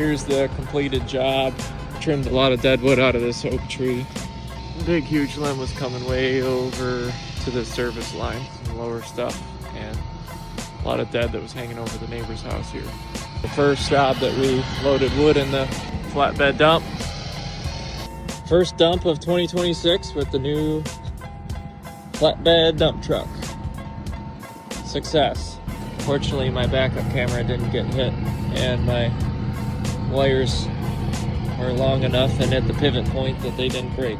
here's the completed job. Trimmed a lot of dead wood out of this oak tree. Big huge limb was coming way over to the service line, some lower stuff, and a lot of dead that was hanging over the neighbor's house here. The first job that we loaded wood in the flatbed dump. First dump of 2026 with the new flatbed dump truck. Success. Fortunately, my backup camera didn't get hit, and my wires were long enough and at the pivot point that they didn't break.